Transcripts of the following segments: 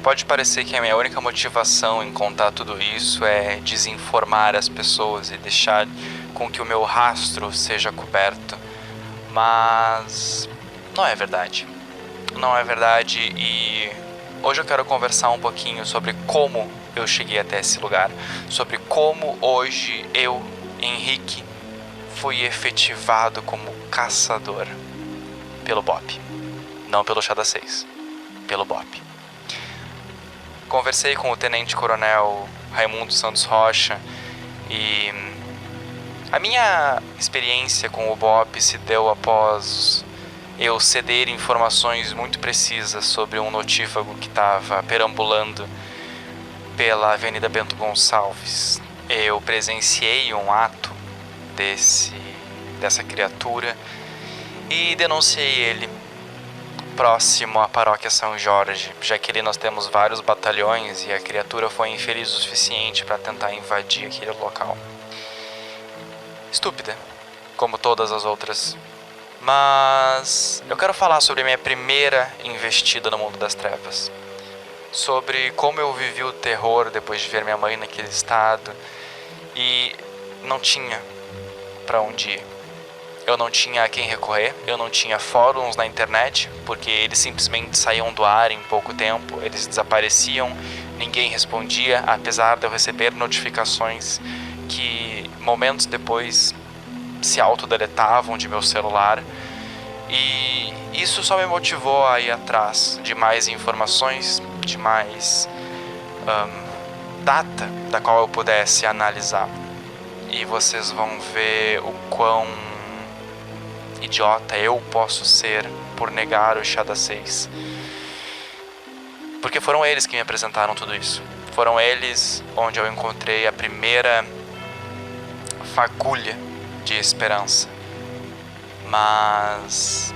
Pode parecer que a minha única motivação em contar tudo isso é desinformar as pessoas e deixar com que o meu rastro seja coberto, mas não é verdade. Não é verdade, e hoje eu quero conversar um pouquinho sobre como eu cheguei até esse lugar, sobre como hoje eu, Henrique, fui efetivado como caçador pelo BOPE. Não pelo Chá das 6, pelo BOPE. Conversei com o tenente-coronel Raimundo Santos Rocha e a minha experiência com o BOPE se deu após eu ceder informações muito precisas sobre um notífago que estava perambulando pela Avenida Bento Gonçalves. Eu presenciei um ato dessa criatura e denunciei ele próximo à paróquia São Jorge, já que ali nós temos vários batalhões e a criatura foi infeliz o suficiente para tentar invadir aquele local. Estúpida, como todas as outras. Mas eu quero falar sobre a minha primeira investida no mundo das trevas. Sobre como eu vivi o terror depois de ver minha mãe naquele estado e não tinha para onde ir. Eu não tinha a quem recorrer, eu não tinha fóruns na internet, porque eles simplesmente saíam do ar em pouco tempo, eles desapareciam, ninguém respondia, apesar de eu receber notificações que momentos depois se autodeletavam de meu celular. E isso só me motivou a ir atrás de mais informações, de mais data da qual eu pudesse analisar. E vocês vão ver o quão idiota eu posso ser por negar o Chá das 6. Porque foram eles que me apresentaram tudo isso. Foram eles onde eu encontrei a primeira fagulha de esperança. Mas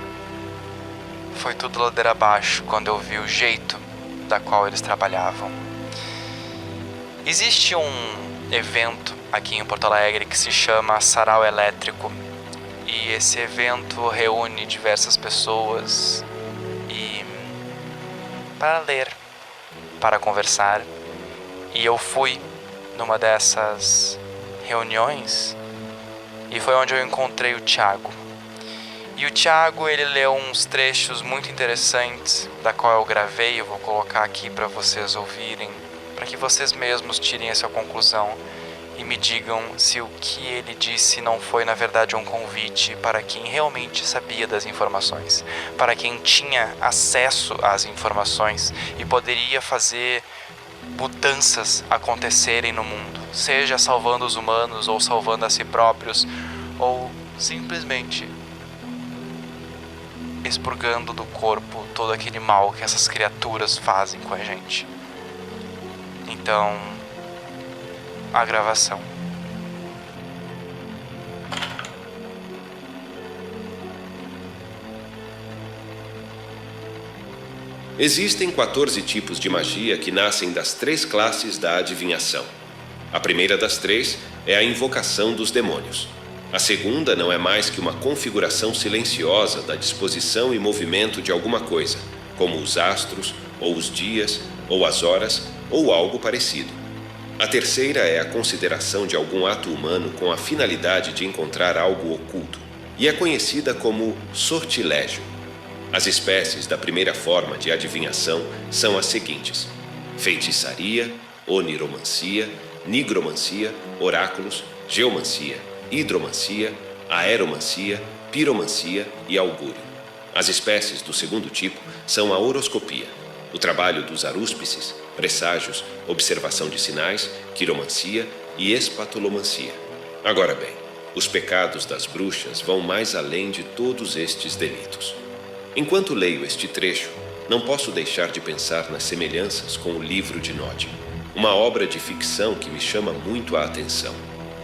foi tudo ladeira abaixo quando eu vi o jeito da qual eles trabalhavam. Existe um evento aqui em Porto Alegre que se chama Sarau Elétrico. E esse evento reúne diversas pessoas para ler, para conversar. E eu fui numa dessas reuniões e foi onde eu encontrei o Thiago. E o Thiago, ele leu uns trechos muito interessantes da qual eu gravei, eu vou colocar aqui para vocês ouvirem, para que vocês mesmos tirem essa conclusão e me digam se o que ele disse não foi na verdade um convite para quem realmente sabia das informações, para quem tinha acesso às informações e poderia fazer mudanças acontecerem no mundo, seja salvando os humanos ou salvando a si próprios, ou simplesmente expurgando do corpo todo aquele mal que essas criaturas fazem com a gente. Então, a gravação. Existem 14 tipos de magia que nascem das 3 classes da adivinhação. A primeira das 3 é a invocação dos demônios. A segunda não é mais que uma configuração silenciosa da disposição e movimento de alguma coisa, como os astros, ou os dias, ou as horas, ou algo parecido. A terceira é a consideração de algum ato humano com a finalidade de encontrar algo oculto, e é conhecida como sortilégio. As espécies da primeira forma de adivinhação são as seguintes: feitiçaria, oniromancia, nigromancia, oráculos, geomancia, hidromancia, aeromancia, piromancia e augúrio. As espécies do segundo tipo são a horoscopia, o trabalho dos arúspices, presságios, observação de sinais, quiromancia e espatolomancia. Agora bem, os pecados das bruxas vão mais além de todos estes delitos. Enquanto leio este trecho, não posso deixar de pensar nas semelhanças com o livro de Nod, uma obra de ficção que me chama muito a atenção.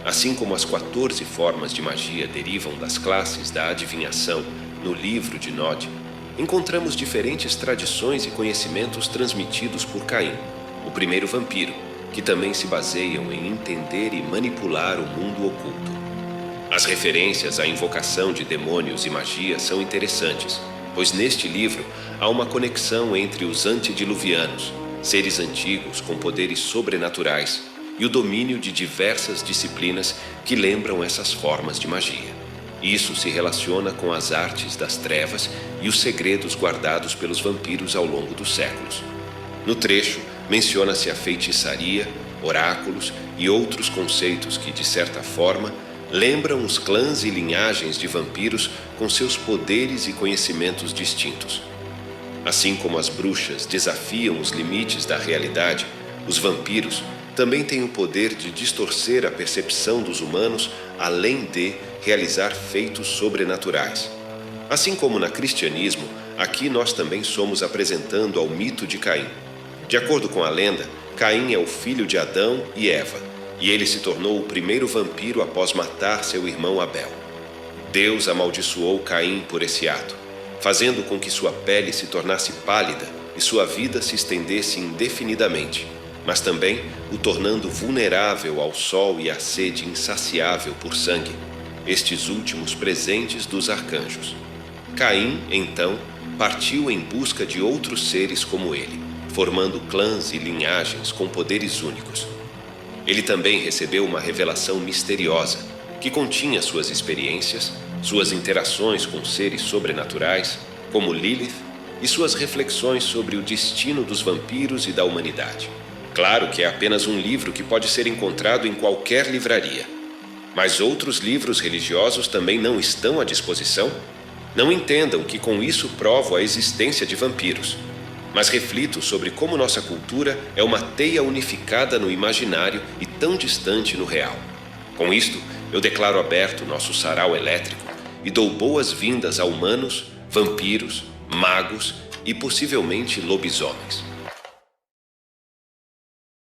Assim como as 14 formas de magia derivam das classes da adivinhação no livro de Nod, encontramos diferentes tradições e conhecimentos transmitidos por Caim, o primeiro vampiro, que também se baseiam em entender e manipular o mundo oculto. As referências à invocação de demônios e magia são interessantes, pois neste livro há uma conexão entre os antediluvianos, seres antigos com poderes sobrenaturais e o domínio de diversas disciplinas que lembram essas formas de magia. Isso se relaciona com as artes das trevas e os segredos guardados pelos vampiros ao longo dos séculos. No trecho, menciona-se a feitiçaria, oráculos e outros conceitos que, de certa forma, lembram os clãs e linhagens de vampiros com seus poderes e conhecimentos distintos. Assim como as bruxas desafiam os limites da realidade, os vampiros também têm o poder de distorcer a percepção dos humanos, além de realizar feitos sobrenaturais. Assim como no cristianismo, aqui nós também somos apresentando ao mito de Caim. De acordo com a lenda, Caim é o filho de Adão e Eva, e ele se tornou o primeiro vampiro após matar seu irmão Abel. Deus amaldiçoou Caim por esse ato, fazendo com que sua pele se tornasse pálida e sua vida se estendesse indefinidamente, mas também o tornando vulnerável ao sol e à sede insaciável por sangue, estes últimos presentes dos arcanjos. Caim, então, partiu em busca de outros seres como ele, formando clãs e linhagens com poderes únicos. Ele também recebeu uma revelação misteriosa, que continha suas experiências, suas interações com seres sobrenaturais, como Lilith, e suas reflexões sobre o destino dos vampiros e da humanidade. Claro que é apenas um livro que pode ser encontrado em qualquer livraria. Mas outros livros religiosos também não estão à disposição? Não entendam que com isso provo a existência de vampiros, mas reflito sobre como nossa cultura é uma teia unificada no imaginário e tão distante no real. Com isto, eu declaro aberto nosso sarau elétrico e dou boas-vindas a humanos, vampiros, magos e possivelmente lobisomens.